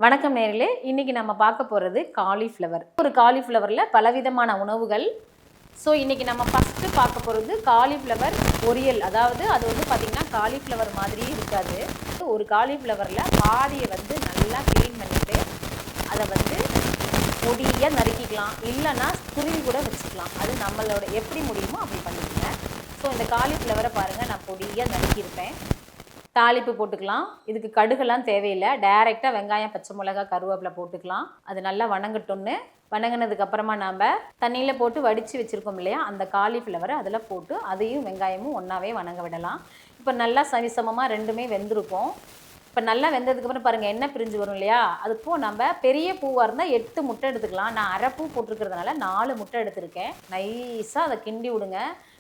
வணக்கம் நேயர்களே, இன்னைக்கு நம்ம பார்க்க போகிறது காலிஃப்ளவர். ஒரு காலிஃப்ளவரில் பலவிதமான உணவுகள். ஸோ இன்னைக்கு நம்ம ஃபஸ்ட்டு பார்க்க போகிறது காலிஃப்ளவர் பொரியல். அதாவது அது வந்து பார்த்திங்கன்னா காலிஃப்ளவர் மாதிரியே இருக்காது. ஒரு காலிஃப்ளவரில் பாதியை வந்து நல்லா க்ளீன் பண்ணிவிட்டு அதை வந்து பொடியாக நறுக்கிக்கலாம், இல்லைன்னா துருவி கூட வச்சுக்கலாம். அது நம்மளோட எப்படி முடியுமோ அப்படி பண்ணிக்கங்க. ஸோ இந்த காலிஃப்ளவரை பாருங்கள், நான் பொடியாக நறுக்கியிருப்பேன். தாளிப்பு போட்டுக்கலாம். இதுக்கு கடுகெல்லாம் தேவையில்லை. டைரெக்டாக வெங்காயம், பச்சை மிளகாய், கருவேப்பிலை போட்டுக்கலாம். அது நல்லா வணங்கட்டும்னு வணங்கினதுக்கப்புறமா நாம் தண்ணியில் போட்டு வடித்து வச்சுருக்கோம் இல்லையா, அந்த காலிஃப்ளவரை அதில் போட்டு அதையும் வெங்காயமும் ஒன்றாவே வணங்க விடலாம். இப்போ நல்லா சரிசமமாக ரெண்டுமே வெந்திருக்கும். இப்போ நல்லா வெந்ததுக்கப்புறம் பாருங்கள், எண்ணெய் பிரிஞ்சு வரும் இல்லையா, அதுப்போ நம்ம பெரிய பூவாக இருந்தால் 8 முட்டை எடுத்துக்கலாம். நான் அரை பூ போட்டிருக்கிறதுனால 4 முட்டை எடுத்திருக்கேன். நைஸாக அதை கிண்டி விடுங்க,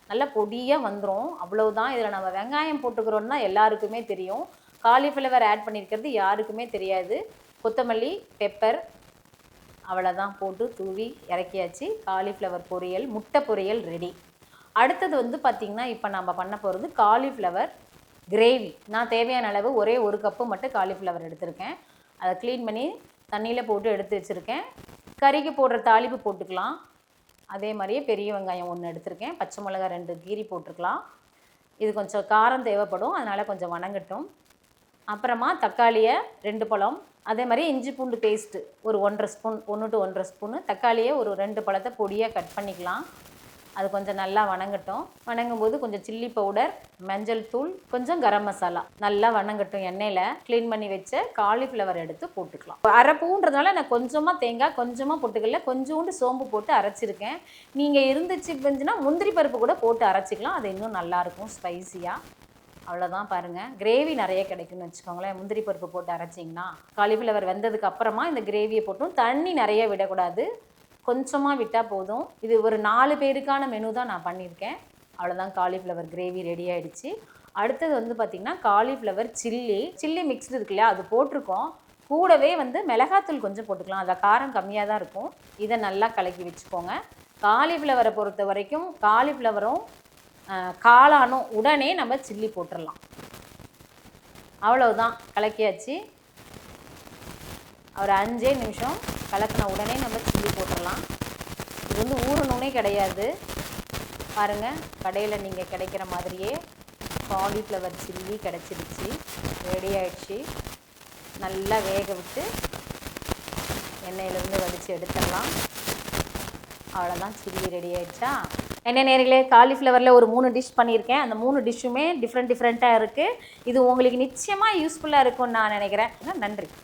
நல்லா பொடியாக வந்துடும். அவ்வளவுதான். இதில் நம்ம வெங்காயம் போட்டுக்கிறோன்னா எல்லாருக்குமே தெரியும். காலிஃப்ளவர் ஆட் பண்ணியிருக்கிறது யாருக்குமே தெரியாது. கொத்தமல்லி, பெப்பர், அவ்வளோதான் போட்டு தூவி இறக்கியாச்சு. காலிஃப்ளவர் பொரியல், முட்டை பொரியல் ரெடி. அடுத்தது வந்து பார்த்திங்கன்னா, இப்போ நம்ம பண்ண போகிறது காலிஃப்ளவர் கிரேவி. நான் தேவையான அளவு ஒரே 1 கப்பு மட்டும் காலிஃப்ளவர் எடுத்திருக்கேன். அதை க்ளீன் பண்ணி தண்ணியில் போட்டு எடுத்து வச்சுருக்கேன். கறிக்கு போடுற தாளிப்பு போட்டுக்கலாம். அதே மாதிரியே பெரிய வெங்காயம் 1 எடுத்திருக்கேன். பச்சை மிளகாய் 2 கீரி போட்டிருக்கலாம். இது கொஞ்சம் காரம் தேவைப்படும், அதனால் கொஞ்சம் வணங்கட்டும். அப்புறமா தக்காளியை 2 பழம், அதே மாதிரி இஞ்சி பூண்டு பேஸ்ட்டு ஒரு 1.5 ஸ்பூன், 1 to 1.5 ஸ்பூனு. தக்காளியை ஒரு 2 பழத்தை பொடியாக கட் பண்ணிக்கலாம். அது கொஞ்சம் நல்லா வணங்கட்டும். வணங்கும் போது கொஞ்சம் சில்லி பவுடர், மஞ்சள் தூள், கொஞ்சம் கரம் மசாலா நல்லா வணங்கட்டும். எண்ணெயில் க்ளீன் பண்ணி வச்ச காலிஃப்ளவர் எடுத்து போட்டுக்கலாம். அரை பூன்றதுனால நான் கொஞ்சமாக தேங்காய், கொஞ்சமாக போட்டுக்கல, கொஞ்சோண்டு சோம்பு போட்டு அரைச்சிருக்கேன். நீங்கள் இருந்துச்சுன்னா முந்திரி பருப்பு கூட போட்டு அரைச்சிக்கலாம். அது இன்னும் நல்லாயிருக்கும் ஸ்பைஸியாக. அவ்வளோதான். பாருங்கள், கிரேவி நிறைய கிடைக்கும்னு வச்சுக்கோங்களேன். முந்திரி பருப்பு போட்டு அரைச்சிங்கன்னா காலிஃப்ளவர் வெந்ததுக்கு அப்புறமா இந்த கிரேவியை போட்டும். தண்ணி நிறைய விடக்கூடாது, கொஞ்சமாக விட்டால் போதும். இது ஒரு 4 பேருக்கான மெனு தான் நான் பண்ணியிருக்கேன். அவ்வளோதான், காலிஃப்ளவர் கிரேவி ரெடி ஆகிடுச்சு. அடுத்தது வந்து பார்த்திங்கன்னா காலிஃப்ளவர் சில்லி மிக்ஸ்டு இருக்கு இல்லையா, அது போட்டிருக்கோம். கூடவே வந்து மிளகாத்தூள் கொஞ்சம் போட்டுக்கலாம், அதில் காரம் கம்மியாக தான் இருக்கும். இதை நல்லா கலக்கி வச்சுக்கோங்க. காலிஃப்ளவரை பொறுத்த வரைக்கும் காலிஃப்ளவரும் காளானும் உடனே நம்ம சில்லி போட்டுடலாம். அவ்வளவுதான், கலக்கியாச்சு. ஒரு 5 நிமிஷம் கலக்கின உடனே நம்ம சில்லி போட்டுடலாம். இது வந்து ஊறணுன்னே கிடையாது. பாருங்கள், கடையில் நீங்கள் கிடைக்கிற மாதிரியே காலிஃப்ளவர் சில்லி கிடச்சிடுச்சு, ரெடி ஆகிடுச்சு. நல்லா வேக விட்டு எண்ணெயிலேருந்து வடித்து எடுத்துடலாம். அவ்வளோதான், சில்லி ரெடி ஆகிடுச்சா. என்ன நேர்களே, காலிஃப்ளவரில் ஒரு 3 டிஷ் பண்ணியிருக்கேன். அந்த 3 டிஷ்ஷுமே டிஃப்ரெண்ட்டாக இருக்குது. இது உங்களுக்கு நிச்சயமாக யூஸ்ஃபுல்லாக இருக்கும்னு நான் நினைக்கிறேன். நன்றி.